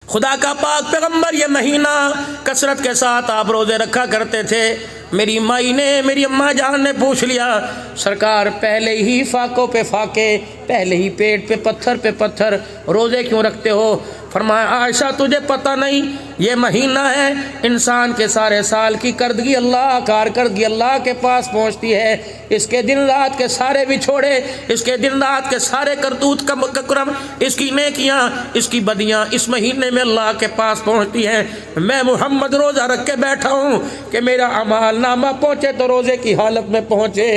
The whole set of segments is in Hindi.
खुदा का पाक पैगंबर ये महीना कसरत के साथ आप रोज़े रखा करते थे। मेरी माई ने, मेरी अम्मा जान ने पूछ लिया, सरकार पहले ही फाकों पे फाके, पहले ही पेट पे पत्थर रोज़े क्यों रखते हो? फरमाया, आयशा तुझे पता नहीं, ये महीना है इंसान के सारे साल की करदगी अल्लाह, कारकर्दगी अल्लाह के पास पहुँचती है। इसके दिन रात के सारे बिछोड़े, इसके दिन रात के सारे करतूत कक्रम, इसकी नेकियां, इसकी बदियां इस महीने में अल्लाह के पास पहुँचती हैं। मैं मुहम्मद रोज़ा रख के बैठा हूँ कि मेरा अमाल नामा पहुँचे तो रोज़े की हालत में पहुँचे।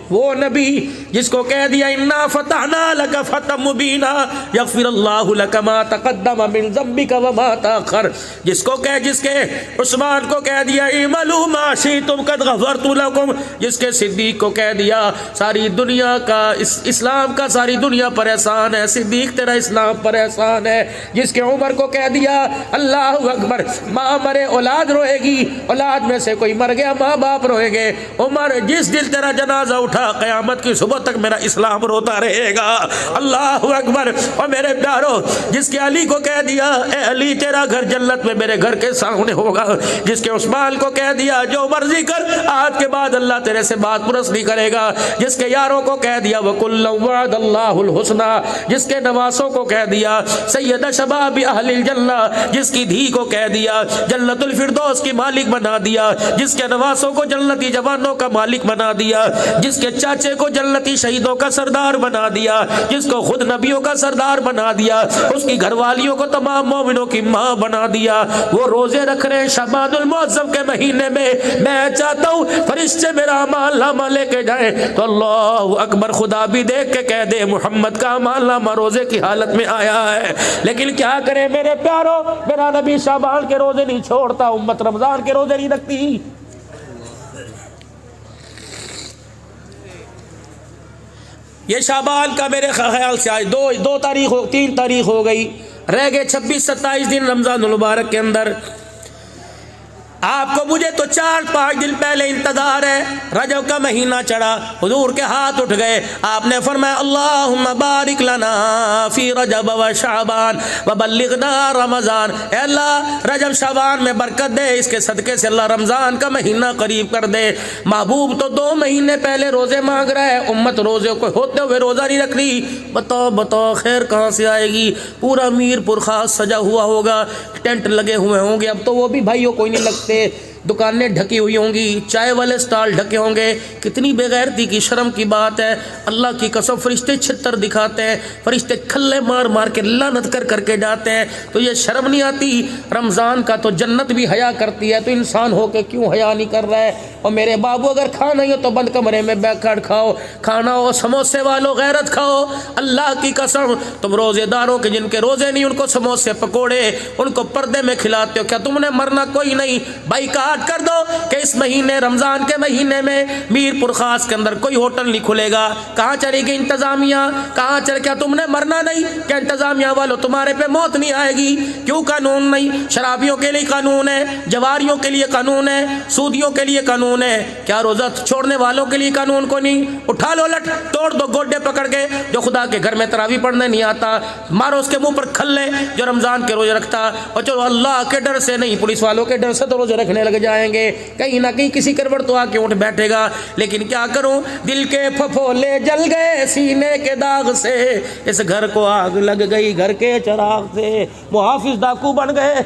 वो नबी जिसको कह दिया इन्ना फतहना लका फतहम मुबीना यगफिरुल्लाहु लका मा तक़द्दम मिन ज़म्बिका व मा तअख़्ख़र, जिसके उस्मान को कह दिया इमलू मा शि'तुम क़द ग़फ़रतु लकुम, जिसके सिद्दीक को कह दिया सारी दुनिया का इस्लाम का सारी दुनिया पर एहसान है, सिद्दीक तेरा इस्लाम पर एहसान है, जिसके उमर को कह दिया अल्लाहु अकबर, माँ मरे औलाद रोएगी, औलाद में से कोई मर गया माँ बाप रोएंगे, उमर जिस दिल तेरा जनाजा उठा क़यामत की सुबह तक मेरा इस्लाम रोता रहेगा। अल्लाहु अकबर। और मेरे प्यारो, जिसके अली को कह दिया ए अली तेरा घर जन्नत में मेरे घर के सामने होगा, जिसके उस्मान को कह दिया जो मर्जी कर, आज के बाद अल्लाह तेरे से बात पुरस नहीं करेगा, जिसके यारों को कह दिया वकुल्लु वअदल्लाहुल हुस्ना, जिसके नवासों को कह दिया सैयद शबाब अहलिल जन्ना, जिसकी धी को कह दिया जन्नतुल फिरदौस की मालिक बना दिया, जिसके नवासों को जन्नती जवानों का मालिक बना दिया, जिसके चाचे को जन्नती शहीदों का सरदार बना दिया, जिसको खुद नबियों का सरदार बना दिया, उसकी घरवालियों को तमाम मोमिनों की माँ बना दिया, वो रोजे रख रहे हैं शबानुल मुअज़्ज़म के महीने में। मैं चाहता हूँ फरिश्ते मेरा अमाल नामा लेके जाए तो अल्लाहु अकबर, खुदा भी देख के कह दे मोहम्मद का अमाल नामा रोजे की हालत में आया है। लेकिन क्या करें मेरे प्यारो, मेरा नबी शाबान के रोजे नहीं छोड़ता, उम्मत रमजान के रोजे नहीं रखती। ये शाबान का मेरे ख्याल से आज 3 तारीख हो गई, रह गए 26-27 दिन रमज़ानुल मुबारक के अंदर। आपको मुझे तो 4-5 दिन पहले इंतजार है, रजब का महीना चढ़ा, हुजूर के हाथ उठ गए, आपने फरमाया अल्लाहुम्मा बारिक लना फी रजब व शाबान व बल्लिगना रमज़ान, अल्लाह रजब शाबान में बरकत दे, इसके सदके से अल्लाह रमज़ान का महीना करीब कर दे। महबूब तो 2 महीने पहले रोज़े मांग रहा है, उम्मत रोज़े को होते हुए रोज़ा नहीं रख रही। बताओ खैर कहाँ से आएगी? पूरा मीरपुर खास सजा हुआ होगा, टेंट लगे हुए होंगे, अब तो वो भी भाइयों कोई नहीं लगते, दुकानें ढकी हुई होंगी, चाय वाले स्टॉल ढके होंगे। कितनी बेगैरती की शर्म की बात है। अल्लाह की कसम फरिश्ते छितर दिखाते हैं, फरिश्ते खल्ले मार मार के लानत कर करके जाते हैं, तो ये शर्म नहीं आती? रमज़ान का तो जन्नत भी हया करती है, तो इंसान हो के क्यों हया नहीं कर रहा है? और मेरे बाबू अगर खाना ही हो तो बंद कमरे में बैठकर खाओ, खाना हो समोसे वालों गैरत खाओ। अल्लाह की कसम, तुम रोज़ेदारों के जिनके रोज़े नहीं उनको समोसे पकोड़े उनको पर्दे में खिलाते हो, क्या तुमने मरना कोई नहीं? भाई बात कर दो कि इस महीने रमजान के महीने में मीरपुर खास के अंदर कोई होटल नहीं खुलेगा। कहाँ चलेगी इंतजामिया? कहाँ चल? क्या तुमने मरना नहीं? क्या इंतजामिया वालों तुम्हारे पे मौत नहीं आएगी? क्यों कानून नहीं? शराबियों के लिए कानून है, जवारियों के लिए कानून है, सूदियों के लिए कानून है, क्या रोजा छोड़ने वालों के लिए कानून को नहीं? उठा लो लट, तोड़ दो गोड्डे पकड़ के। जो खुदा के घर में तरावी पढ़ने नहीं आता मारो उसके मुंह पर खल्ले, जो रमजान के रोजे रखता। और चलो अल्लाह के डर से नहीं, पुलिस वालों के डर से तो रोजे रखने लग जाएंगे, कहीं ना कहीं किसी करवट तो आके उठ बैठेगा। लेकिन क्या करूं, दिल के फफोले जल गए सीने के दाग से, इस घर को आग लग गई घर के चिराग से, मुहाफिज डाकू बन गए।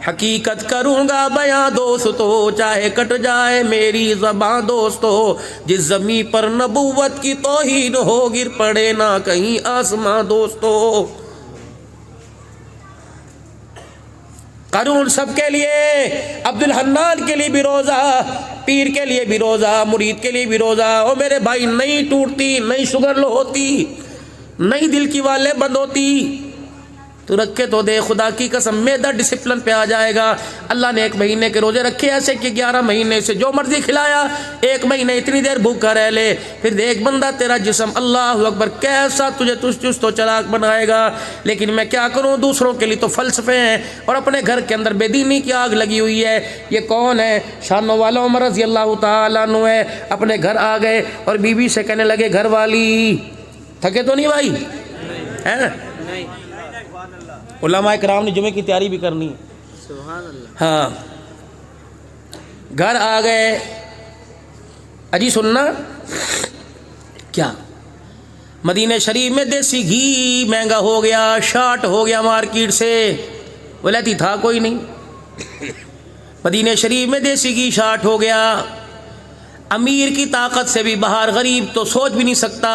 हकीकत करूंगा बयां दोस्तों, चाहे कट जाए मेरी ज़बां दोस्तों, जिस ज़मीं पर नबूवत की तौहीन हो गिर पड़े ना कहीं आसमां दोस्तों। कानून सबके लिए, अब्दुल हन्नान के लिए भी रोज़ा, पीर के लिए भी रोज़ा, मुरीद के लिए भी रोज़ा। और मेरे भाई नहीं टूटती, नहीं शुगर लो होती, नहीं दिल की वाले बंद होती, तो रखे तो दे। खुदा की कसम मैदा डिसिप्लिन पे आ जाएगा। अल्लाह ने 1 महीने के रोजे रखे ऐसे कि 11 महीने से जो मर्जी खिलाया, 1 महीने इतनी देर भूखा रह ले, फिर देख बंदा तेरा जिस्म अल्लाह अकबर कैसा तुझे चुस्त तो चलाक बनाएगा। लेकिन मैं क्या करूं, दूसरों के लिए तो फलसफे हैं और अपने घर के अंदर बेदीनी की आग लगी हुई है। ये कौन है? शानो वाला उमर रज़ी अल्लाह तआला अन्हु है। अपने घर आ गए और बीवी से कहने लगे, घर वाली थके तो नहीं भाई? हैं? उलमा इकराम ने जुमे की तैयारी भी करनी है। सुभान अल्लाह। हाँ, घर आ गए, अजी सुनना क्या, मदीने शरीफ में देसी घी महंगा हो गया, शार्ट हो गया मार्केट से, वलैती था कोई नहीं। मदीने शरीफ में देसी घी शार्ट हो गया, अमीर की ताकत से भी बाहर, गरीब तो सोच भी नहीं सकता।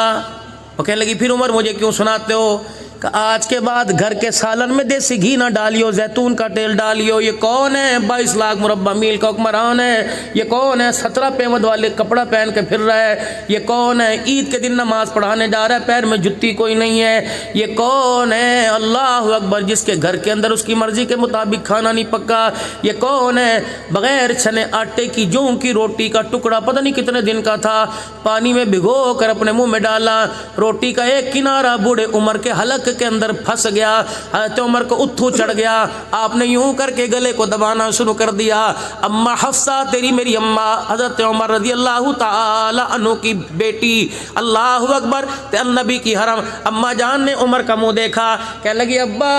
वो कहने लगी फिर उमर मुझे क्यों सुनाते हो, कि आज के बाद घर के सालन में देसी घी ना डालियो, जैतून का तेल डालियो। ये कौन है 22 लाख मुरब्बा मील का हुक्मरान है, ये कौन है 17 पेमद वाले कपड़ा पहन के फिर रहा है, ये कौन है ईद के दिन नमाज पढ़ाने जा रहा है, पैर में जुत्ती कोई नहीं है, ये कौन है अल्लाह अकबर जिसके घर के अंदर उसकी मर्जी के मुताबिक खाना नहीं पक्का, ये कौन है बगैर छने आटे की जौ की रोटी का टुकड़ा पता नहीं कितने दिन का था, पानी में भिगो कर अपने मुंह में डाला, रोटी का एक किनारा बूढ़े उमर के हलक के अंदर फंस गया, हज़रत उमर को उठू चढ़ गया, आपने यूं करके गले को दबाना शुरू कर दिया। अम्मा हफ्सा तेरी मेरी अम्मा हज़रत उमर रज़ी अल्लाह ताला अन्हु की बेटी, अल्लाहु अकबर, ते नबी की हरम, अम्मा जान ने उमर का मुंह देखा, कह लगी अब्बा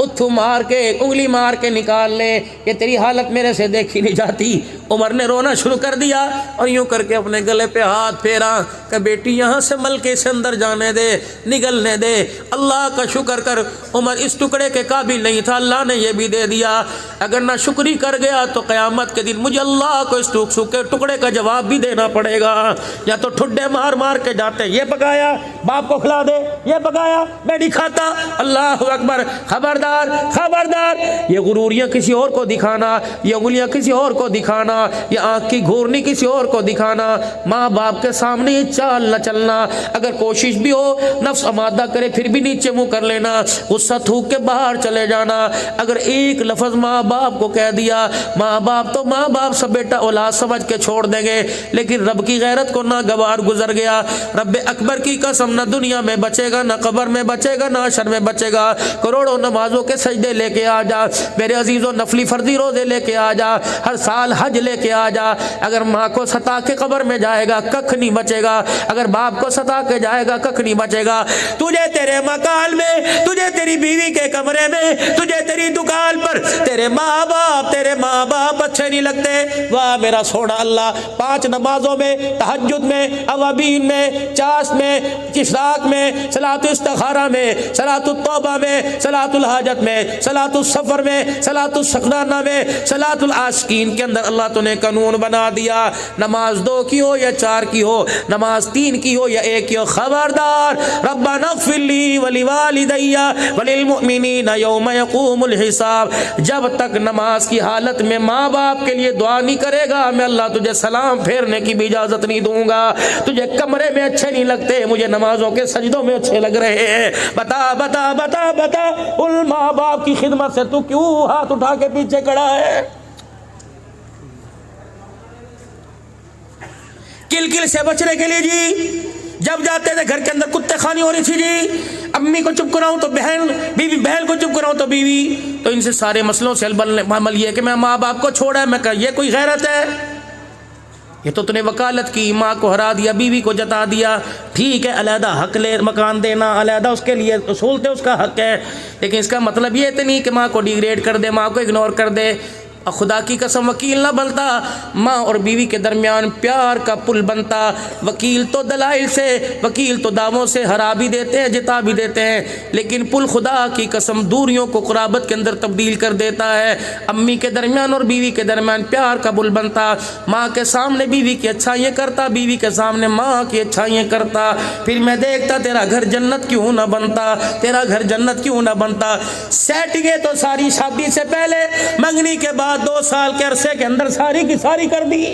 उठू मार के उंगली मार के निकाल ले, ये तेरी हालत मेरे से देखी नहीं जाती। उमर ने रोना शुरू कर दिया और यूं करके अपने गले पे हाथ फेरा कि बेटी यहाँ से मलके से अंदर जाने दे, निगलने दे, अल्लाह का शुक्र कर। उमर इस टुकड़े के काबिल नहीं था, अल्लाह ने यह भी दे दिया। अगर ना शुक्री कर गया तो क़यामत के दिन मुझे अल्लाह को इस सूखे टुकड़े का जवाब भी देना पड़ेगा। या तो ठुड्डे मार मार के जाते, ये पकाया बाप को खिला दे, ये पकाया मैं नहीं खाता, अल्लाह अकबर। खबरदार खबरदार, ये गुरूरियाँ किसी और को दिखाना, ये उंगलियाँ किसी और को दिखाना, ये आँख की घूरनी किसी और को दिखाना, माँ बाप के सामने ये चाल न चलना। अगर कोशिश भी हो नफ्स अमादा करे फिर भी नीचे मुंह कर लेना, गुस्सा थूक के बाहर चले जाना। अगर एक लफ्ज़ माँ बाप को कह दिया, माँ बाप तो माँ बाप सब बेटा औलाद समझ के छोड़ देंगे, लेकिन रब की गैरत को ना गवार गुजर गया। रब अकबर की कसम, ना दुनिया में बचेगा, ना कब्र में बचेगा, ना हशर में बचेगा। करोड़ों नमाजों के सजदे लेके आ जा मेरे अजीज़ों, नफली फर्जी रोजे लेके आ जा, हर साल हज लेके आ जा। अगर माँ को सता के कब्र में जाएगा कख नहीं बचेगा, अगर बाप को सता के जाएगा कख नहीं बचेगा। तुझे तेरे मकान में, तुझे तेरी बीवी के कमरे में, तुझे तेरी दुकान पर तेरे माँ बाप अच्छे नहीं लगते। वाह मेरा सोना अल्लाह, 5 नमाजों में, तहज्जुद में, अवाबीन में, चाश में, इशराक में, सलातुल इस्तिखारा में, सलातुल तौबा में, सलातुल हाजत में, सलातुल सफर में, सलातुल शकराना में, सलातुल आशिकीन के अंदर अल्लाह तूने कानून बना दिया। नमाज 2 की हो या 4 की हो, नमाज 3 की हो या 1 की हो, खबरदार रब्बना ग़फ़िरली वलिवालिदैया वलिलमुमिनीना यौम यक़ूमुल हिसाब। जब तक नमाज की हालत में माँ बाप के लिए दुआ नहीं करेगा, मैं अल्लाह तुझे सलाम फेरने की भी इजाज़त नहीं दूंगा। तुझे कमरे में अच्छे नहीं लगते, मुझे नमाजों के सजदों में अच्छे लग रहे हैं। बता बता बता बता, उन माँ बाप की खिदमत से तू क्यों हाथ उठा के पीछे खड़ा है? किल से बचने के लिए जी, जब जाते थे घर के अंदर कुत्ते खानी हो रही थी जी, अम्मी को चुप कराऊं तो बहन, बीवी बहन को चुप कराऊं तो बीवी। तो इनसे सारे मसलों से अमल ये कि मैं माँ बाप को छोड़ा है, मैं कहा ये कोई गैरत है? ये तो तूने वकालत की, माँ को हरा दिया, बीवी को जता दिया। ठीक है, अलहदा हक ले, मकान देना अलहदा उसके लिए उसूल थे, उसका हक है, लेकिन इसका मतलब ये तो नहीं कि माँ को डिग्रेड कर दे, माँ को इग्नोर कर दे। और खुदा की कसम वकील ना बनता, माँ और बीवी के दरमियान प्यार का पुल बनता। वकील तो दलाइल से, वकील तो दावों से हरा भी देते हैं, जिता भी देते हैं, लेकिन पुल खुदा की कसम दूरियों को कुराबत के अंदर तब्दील कर देता है। अम्मी के दरमियान और बीवी के दरमियान प्यार का पुल बनता। माँ के सामने बीवी की अच्छाइयाँ करता, बीवी के सामने माँ की अच्छाइयाँ करता। फिर मैं देखता तेरा घर जन्नत क्यों ना बनता, तेरा घर जन्नत क्यों ना बनता। सेटिंगें तो सारी शादी से पहले, मंगनी के बाद 2 साल के अरसे के अंदर सारी की सारी कर दी।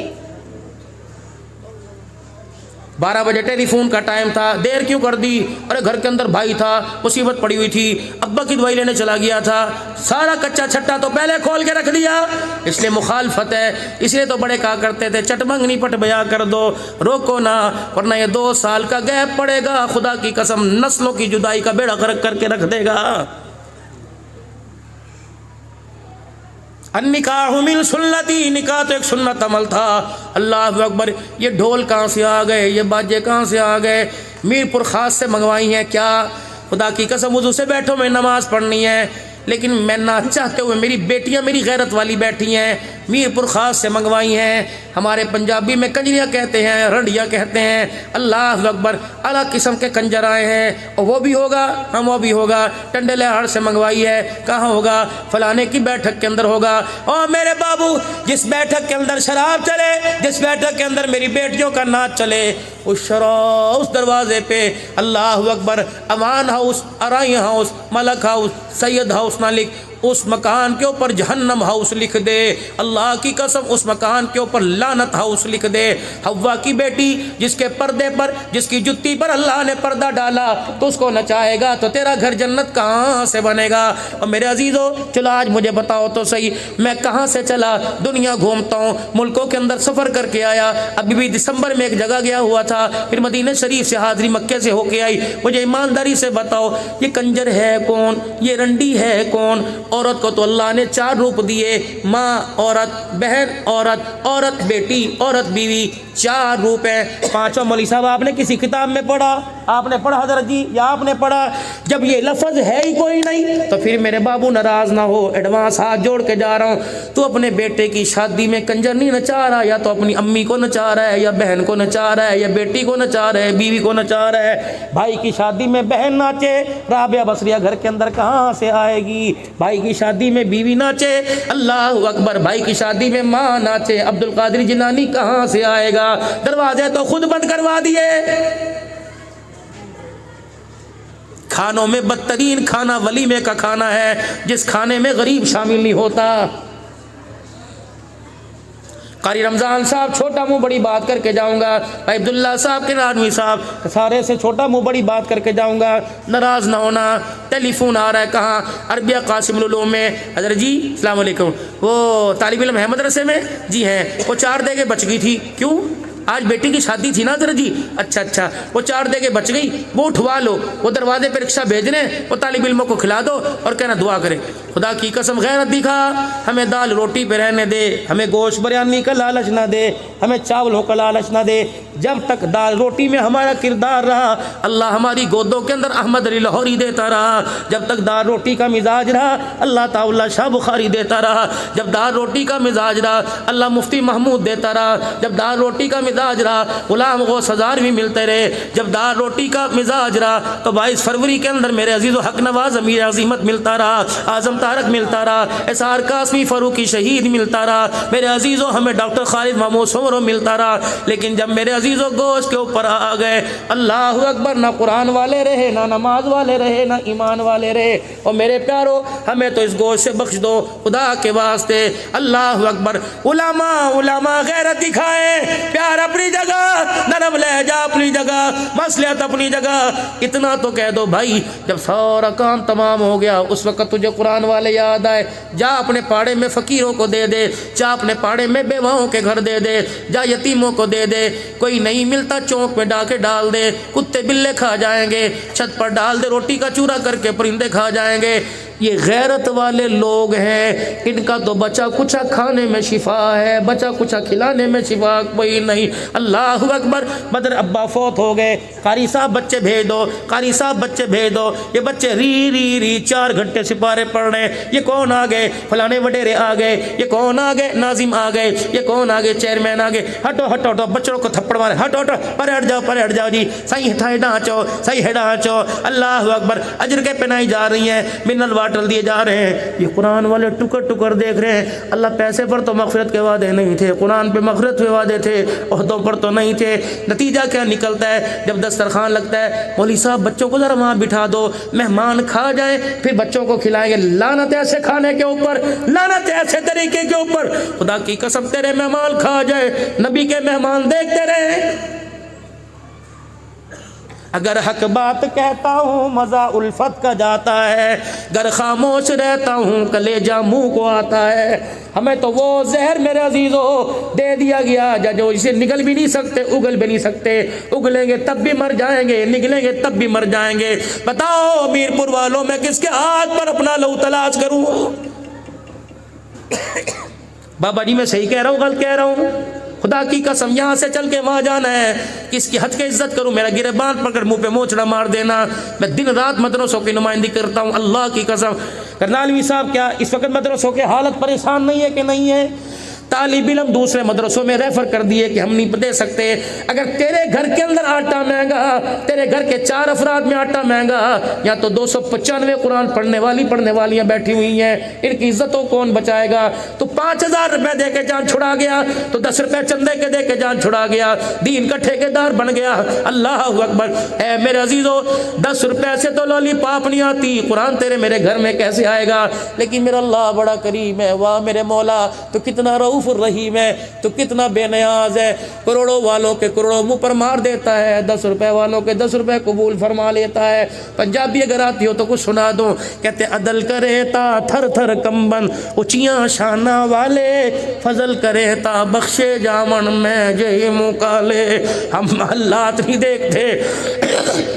12 बजे टेलीफोन का टाइम था, देर क्यों कर दी? अरे घर के अंदर भाई था, मुसीबत पड़ी हुई थी, अब्बा की दवाई लेने चला गया था, सारा कच्चा छट्टा तो पहले खोल के रख दिया। इसलिए मुखालफत है, इसलिए तो बड़े कहा करते थे चटमंगनी पट बया कर दो, रोको ना, वरना ये 2 साल का गैप पड़ेगा, खुदा की कसम नस्लों की जुदाई का बेड़ा गर्क करके रख देगा। निकाह मिन सुन्नती, निकाह तो एक सुन्नत अमल था। अल्लाह अकबर, ये ढोल कहाँ से आ गए, ये बाजे कहाँ से आ गए? मीरपुर खास से मंगवाई हैं क्या? खुदा की कसम वुज़ू से बैठो, मैं नमाज़ पढ़नी है, लेकिन मैं ना चाहते हुए मेरी बेटियां मेरी गैरत वाली बैठी हैं, मीरपुर ख़ास से मंगवाई हैं। हमारे पंजाबी में कंजरियाँ कहते हैं, रंडिया कहते हैं। अल्लाह अकबर, अलग किस्म के कंजर आए हैं, और वो भी होगा, हम वो भी होगा। टंडलेहाड़ से मंगवाई है, कहाँ होगा? फलाने की बैठक के अंदर होगा। और मेरे बाबू, जिस बैठक के अंदर शराब चले, जिस बैठक के अंदर मेरी बेटियों का नाच चले, उस दरवाजे पे अल्लाह अकबर Aman house, Arai house, Malak house, Syed house ना लिख, उस मकान के ऊपर जहन्नम हाउस लिख दे। अल्लाह की कसम, उस मकान के ऊपर लानत हाउस लिख दे। हव्वा की बेटी जिसके पर्दे पर, जिसकी जुत्ती पर अल्लाह ने पर्दा डाला, तो उसको नचाएगा तो तेरा घर जन्नत कहाँ से बनेगा? और मेरे अजीज़ों, चलो आज मुझे बताओ तो सही, मैं कहाँ से चला, दुनिया घूमता हूँ, मुल्कों के अंदर सफ़र करके आया। अभी भी दिसंबर में एक जगह गया हुआ था, फिर मदीना शरीफ से हाज़री मक्के से होके आई। मुझे ईमानदारी से बताओ, ये कंजर है कौन, ये रंडी है कौन? औरत को तो अल्लाह ने 4 रूप दिए, माँ औरत, बहन औरत, औरत बेटी, औरत बीवी, 4 रूप हैं। 5वां मौलवी साहब आपने किसी किताब में पढ़ा? आपने पढ़ा हज़रत जी, या आपने पढ़ा? जब ये लफ्ज़ है ही कोई नहीं, तो फिर मेरे बाबू नाराज़ ना हो, एडवांस हाथ जोड़ के जा रहा हूँ, तो अपने बेटे की शादी में कंजर नहीं नचा रहा, या तो अपनी अम्मी को नचा रहा है, या बहन को नचा रहा है, या बेटी को नचा रहा है, बीवी को नचा रहा है। भाई की शादी में बहन नाचे, राबिया बसरिया घर के अंदर कहाँ से आएगी? भाई की शादी में बीवी नाचे, अल्लाह अकबर, भाई की शादी में माँ नाचे, अब्दुल कादिर जिलानी कहाँ से आएगा? दरवाजे तो खुद बंद करवा दिए। खानों में बदतरीन खाना वलीमे का खाना है, जिस खाने में गरीब शामिल नहीं होता। कारी रमज़ान साहब, छोटा मुंह बड़ी बात करके जाऊंगा। भाई अब्दुल्ला साहब के नादवी साहब, सारे से छोटा मुंह बड़ी बात करके जाऊंगा, नाराज़ ना होना। टेलीफोन आ रहा है, कहाँ? अरबिया कासिम उलूम में। हज़रत जी अस्सलाम वालेकुम, वो तालिब इल्म है मदरसे में? जी हैं। वो 4 देगे बच गई थी, क्यों? आज बेटी की शादी थी ना हज़रत जी। अच्छा, वो 4 देगे बच गई, वो उठवा लो, वो दरवाजे पर रिक्शा भेज रहे हैं, वो तालिब इल्मों को खिला दो और कहना दुआ करें। खुदा की कसम गैरत दिखा, हमें दाल रोटी पे रहने दे, हमें गोश्त बिरयानी का लालच ना दे, हमें चावलों का लालच ना दे। जब तक दाल रोटी में हमारा किरदार रहा, अल्लाह हमारी गोदों के अंदर अहमद अली लाहौरी देता रहा। जब तक दाल रोटी का मिजाज रहा, अल्लाह ताउला शाह बुखारी देता रहा। जब दाल रोटी का मिजाज रहा, अल्लाह मुफ्ती महमूद देता रहा। जब दाल रोटी का मिजाज रहा, गुलाम गौस हज़ार भी मिलते रहे। जब दाल रोटी का मिजाज रहा, तो 22 फरवरी के अंदर मेरे अजीज़ हक नवाज अमीर अजीमत मिलता रहा, आज़म तारक मिलता रहा, एसआर कासमी फ़ारूकी शहीद मिलता रहा। मेरे अजीज़ों, हमें डॉक्टर खालिद महमूद सोमरो मिलता रहा। लेकिन जब मेरे अजीज़ों गोश्त के ऊपर आ गए, अल्लाह अकबर, ना कुरान वाले रहे, ना नमाज वाले रहे, ना ईमान वाले रहे। और मेरे प्यारो, हमें तो इस गोश्त से बख्श दो खुदा के वास्ते। अल्लाह अकबर। उलमा गैरत दिखाए, प्यार अपनी जगह, नरम लहजा अपनी जगह, मसलियत अपनी जगह। इतना तो कह दो भाई, जब सारा काम तमाम हो गया, उस वक्त तुझे कुरान वाले याद आए, जा अपने पाड़े में फ़कीरों को दे दे, जा अपने पाड़े में बेवाओं के घर दे दे, जा यतीमों को दे दे। कोई नहीं मिलता चौक में डाके डाल दे, कुत्ते बिल्ले खा जाएंगे। छत पर डाल दे, रोटी का चूरा करके परिंदे खा जाएंगे। ये गैरत वाले लोग हैं, इनका तो बचा कुचा खाने में शिफा है, बचा कुचा खिलाने में शिफा कोई नहीं। अल्लाह अकबर। बदर अब्बा फौत हो गए, कारी साहब बच्चे भेज दो, कारी साहब बच्चे भेज दो। ये बच्चे री 4 घंटे सिपारे पढ़ रहे हैं। ये कौन आ गए? फलाने वडेरे आ गए। ये कौन आ गए? नाजिम आ गए। ये कौन आ गए? चेयरमैन आ गए। हटो बच्चों को थप्पड़ मारे, हटो परे हट जाओ जी। सही हेडाचो, सही हेडाचो। अल्लाह अकबर। अजर के पहनाई जा रही हैं, मिनरल वाटर दिए जा रहे हैं। ये कुरान वाले टुकर देख रहे हैं। अल्लाह पैसे पर तो मग़फ़िरत के वादे नहीं थे, कुरान पे मग़फ़िरत के वादे थे, ओहदों पर तो नहीं थे। नतीजा क्या निकलता है? जब दस्तरखान लगता है, मौलवी साहब बच्चों को ज़रा वहाँ बिठा दो, मेहमान खा जाए, फिर बच्चों को खिलाएंगे। लानत ऐसे खाने के ऊपर, लानत ऐसे तरीके के ऊपर। खुदा की कसम, तेरे मेहमान खा जाए, नबी के मेहमान देखते रहे। अगर हक बात कहता हूँ मज़ा उल्फत का जाता है, गर खामोश रहता हूँ कलेजा मुँह को आता है। हमें तो वो जहर मेरे अजीज़ों दे दिया गया जो इसे निगल भी नहीं सकते, उगल भी नहीं सकते। उगलेंगे तब भी मर जाएंगे, निगलेंगे तब भी मर जाएंगे। बताओ मीरपुर वालों, मैं किसके हाथ पर अपना लहू तलाश करूँ? बाबा जी मैं सही कह रहा हूँ, गलत कह रहा हूँ? खुदा की कसम यहाँ से चल के वहाँ जाना है, किसकी हद के इज्जत करूँ, मेरा गिरबान पकड़ मुँह पे मोचड़ा मार देना। मैं दिन रात मदरसों की नुमाइंदगी करता हूँ, अल्लाह की कसम। करनालवी साहब क्या इस वक्त मदरसों की हालत परेशान नहीं है कि नहीं है? तालिब इल्म दूसरे मदरसों में रेफर कर दिए कि हम नहीं दे सकते। अगर तेरे घर के अंदर आटा महंगा, तेरे घर के 4 अफराद में आटा महंगा, या तो 295 कुरान पढ़ने वालियां बैठी हुई हैं, इनकी इज्जतों कौन बचाएगा? तो 5000 रुपए दे के जान छुड़ा गया, तो 10 रुपए चंदे के दे के जान छुड़ा गया, दीन का ठेकेदार बन गया। अल्लाह अकबर। ऐ मेरे अजीजों, 10 रुपए से तो लॉलीपॉप नहीं आती, कुरान तेरे मेरे घर में कैसे आएगा? लेकिन मेरा अल्लाह बड़ा करीम है, वाह मेरे मौला तो कितना रऊफ रहीम है, तो कितना बेनियाज है। करोड़ों वालों के करोड़ों मुंह पर मार देता है, 10 रुपए वालों के 10 रुपए कबूल फरमा लेता है। पंजाबी अगर आती हो तो कुछ सुना दो। कहते अदल करे ता थर थर कंबन, ऊंचियां शाना वाले, फजल करे ता बख्शे जामन में जय मुकाले। हम महल्लात नहीं देखते,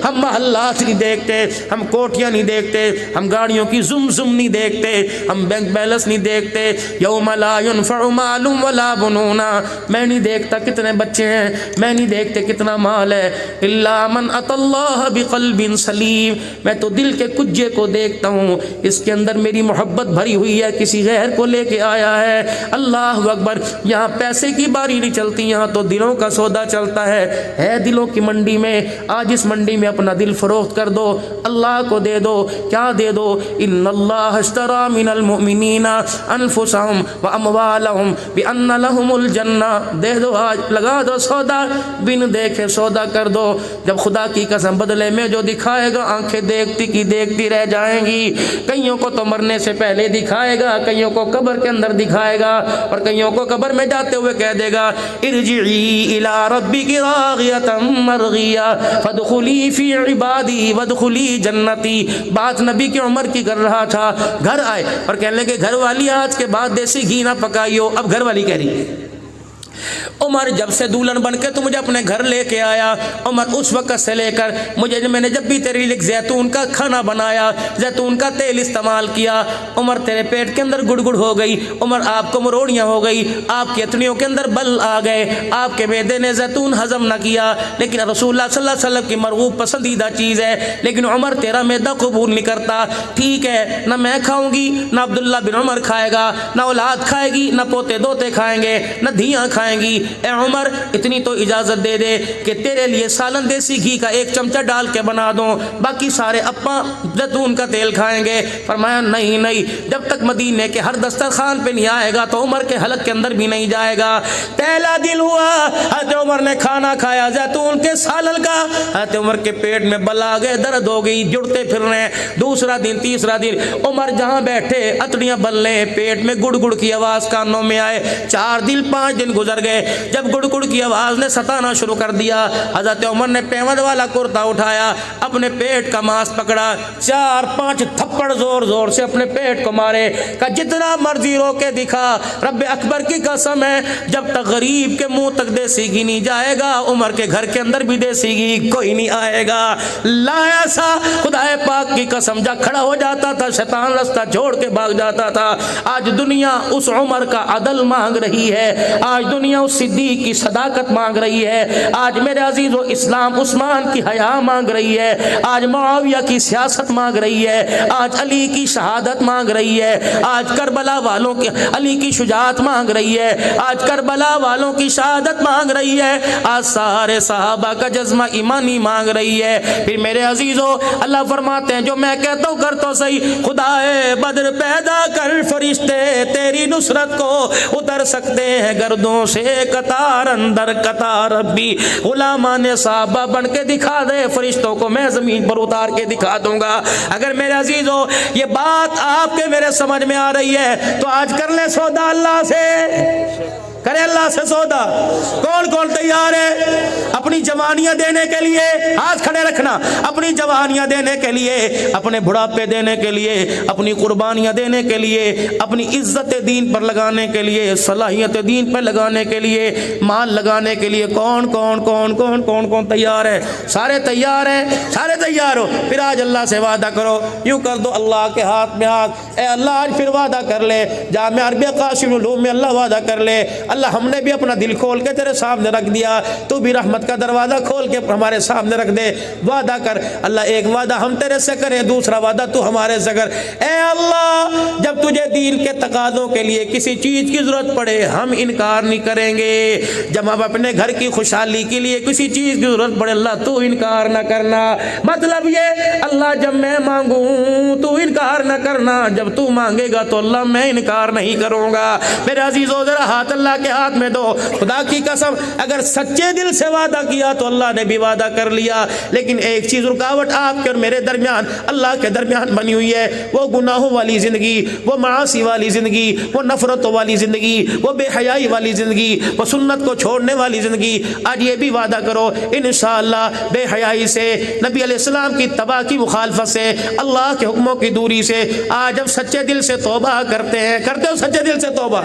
हम महल्लात नहीं देखते, हम कोठियां नहीं देखते, हम गाड़ियों की जुम जुम नहीं देखते, हम बैंक बैलेंस नहीं देखते। यौम ला युनफ़उ मालुम वला बनुना, मैं नहीं देखता कितने बच्चे हैं, मैं नहीं देखते कितना माल है। इल्ला मन अतल्लाह बिक़ल्बिन सलीम, मैं तो दिल के कुज्जे को देखता हूँ, इसके अंदर मेरी मोहब्बत भरी हुई है, किसी गैर को लेके आया है। अल्लाह अकबर। यहाँ पैसे की बारी नहीं चलती, यहाँ तो दिलों का सौदा चलता है दिलों की मंडी में। आज इस मंडी में अपना दिल फरोख्त कर दो, अल्लाह को दे दो। क्या दे दो? इन्नल्लाह अश्तरा मिनल मुमिनीना अनफुसहुम व अमवालहुम बिअन्न लहुमुल जन्ना। दे दो, आज लगा दो सौदा, बिन देखे सौदा कर दो। जब खुदा की कसम बदले में जो दिखाएगा, आंखें देखती की देखती रह जाएंगी। कईयों को तो मरने से पहले दिखाएगा, कईयों को कब्र के अंदर दिखाएगा, और कईयों को कब्र में जाते हुए कह देगा इरजिई इला रब्बिकी रागियतम मरगिया फदखुली फी इबादी वदखुली जन्नती। बात नबी की उम्र की कर रहा था। घर आए और कहने लगे घर वाली आज के बाद देसी घी ना पकाइयो। अब घर वाली कह रही उमर जब से दुल्हन बन के तू मुझे अपने घर लेके आया, उमर उस वक्त से लेकर मैंने जब भी तेरे लिए जैतून का खाना बनाया, जैतून का तेल इस्तेमाल किया, उमर तेरे पेट के अंदर गुड़गुड़ हो गई, उमर आपको मरोड़ियाँ हो गई, आपकी अतनियों के अंदर बल आ गए, आपके मैदे ने जैतून हजम न किया। लेकिन रसूलुल्लाह सल्लल्लाहु अलैहि वसल्लम की मरगूब पसंदीदा चीज़ है, लेकिन उमर तेरा मैदा कबूल नहीं करता। ठीक है, ना मैं खाऊंगी, ना अब्दुल्ला बिन उमर खाएगा, ना औलाद खाएगी, ना पोते दोते खाएंगे, ना धियाँ खाएंगी। ए उमर, इतनी तो इजाजत दे दे कि तेरे लिए सालन देसी घी का 1 चमचा डाल के बना दो, बाकी सारे अप्पा जैतून का तेल खाएंगे। फरमाया नहीं नहीं, जब तक मदीने के हर दस्तरखान पे नहीं आएगा तो उमर के हलक के अंदर भी नहीं जाएगा। पहला दिन हुआ, हज़रत उमर ने खाना खाया जैतून के सालन का, हज़रत उमर के पेट में बल आ गए, दर्द हो गई, जुड़ते फिर रहे। दूसरा दिन, तीसरा दिन, उमर जहाँ बैठे अतड़ियाँ बलने, पेट में गुड़ गुड़ की आवाज़ कानों में आए। 4 दिन 5 दिन गुजर गए। जब गुड़गुड़ की आवाज ने सताना शुरू कर दिया, हजरत उमर ने पेवंद वाला कुर्ता उठाया, अपने पेट का मांस पकड़ा, 4-5 थप्पड़ जोर जोर से अपने पेट को मारे। का जितना मर्जी रोके दिखा, रब्बे अकबर की कसम है, जब तक गरीब के मुंह तक देसी घी नहीं जाएगा, उमर के घर के अंदर भी देसी घी कोई नहीं आएगा। लाया सा खुदाए पाक की कसम, जा खड़ा हो जाता था, शैतान रास्ता छोड़ के भाग जाता था। आज दुनिया उस उमर का अदल मांग रही है, आज दुनिया उस सिद्दीक की सदाकत मांग रही है, आज मेरे अजीजों इस्लाम उस्मान की हया मांग रही है, आज मुआविया की सियासत मांग रही है, आज अली की शहादत मांग रही है, आज करबला वालों की अली की शुजाअत मांग रही है, आज करबला वालों की शहादत मांग रही है, आज सारे सहाबा का जज्मा ईमानी मांग रही है। फिर मेरे अजीजों अल्लाह फरमाते हैं, जो मैं कहता हूँ कर तो सही, खुदाए बदर पैदा कर फरिश्ते तेरी नुसरत को उतर सकते हैं गर्दों से कतार अंदर कतार। रब्बी गुलामान साहबा बन के दिखा दे, फरिश्तों को मैं जमीन पर उतार के दिखा दूंगा। अगर मेरे अजीजों ये बात आपके मेरे समझ में आ रही है तो आज कर ले सौदा अल्लाह से, करे अल्लाह से सौदा। कौन कौन तैयार है अपनी जवानियां देने के लिए? हाथ खड़े रखना। अपनी जवानियां देने के लिए, अपने बुढ़ापे देने के लिए, अपनी कुर्बानियां देने के लिए, अपनी इज्जत दीन पर लगाने के लिए, सलाहियत दीन पर लगाने के लिए, माल लगाने के लिए कौन कौन कौन कौन कौन कौन तैयार है? सारे तैयार हैं, सारे तैयार हो। फिर आज अल्लाह से वादा करो, यूँ कर दो अल्लाह के हाथ में हाथ, ए अल्लाह आज फिर वादा कर ले, जामिया अरबिया कासिम उलूम में अल्लाह वादा कर ले, अल्लाह हमने भी अपना दिल खोल के तेरे सामने रख दिया, तू भी रहमत का दरवाज़ा खोल के हमारे सामने रख दे। वादा कर अल्लाह, एक वादा हम तेरे से करें, दूसरा वादा तू हमारे से कर। ए अल्लाह, जब तुझे दीन के तकाज़ों के लिए किसी चीज़ की ज़रूरत पड़े हम इनकार नहीं करेंगे। जब हम अपने घर की खुशहाली के लिए किसी चीज़ की ज़रूरत पड़े अल्लाह तू इनकार ना करना। मतलब ये अल्लाह, जब मैं मांगूँ तू इनकार ना करना, जब तू मांगेगा तो अल्लाह मैं इनकार नहीं करूँगा। मेरे अजीज़ों, ज़रा हाथ अल्लाह के हाथ में दो। खुदा की कसम, अगर सच्चे दिल से वादा किया तो अल्लाह ने भी वादा कर लिया। लेकिन एक चीज़ रुकावट आपके और मेरे दरमियान, अल्लाह के दरमियान बनी हुई है, वो गुनाहों वाली ज़िंदगी, वो मासी वाली ज़िंदगी, वो नफ़रतों वाली ज़िंदगी, वो बेहयाई वाली ज़िंदगी, वो सुन्नत को छोड़ने वाली ज़िंदगी। आज ये भी वादा करो इंशाअल्लाह, बेहयाई से, नबी अलैहिस्सलाम की तबाह की मुखालफत से, अल्लाह के हुक्मों की दूरी से आज हम सच्चे दिल से तौबा करते हैं। करते हो सच्चे दिल से तौबा?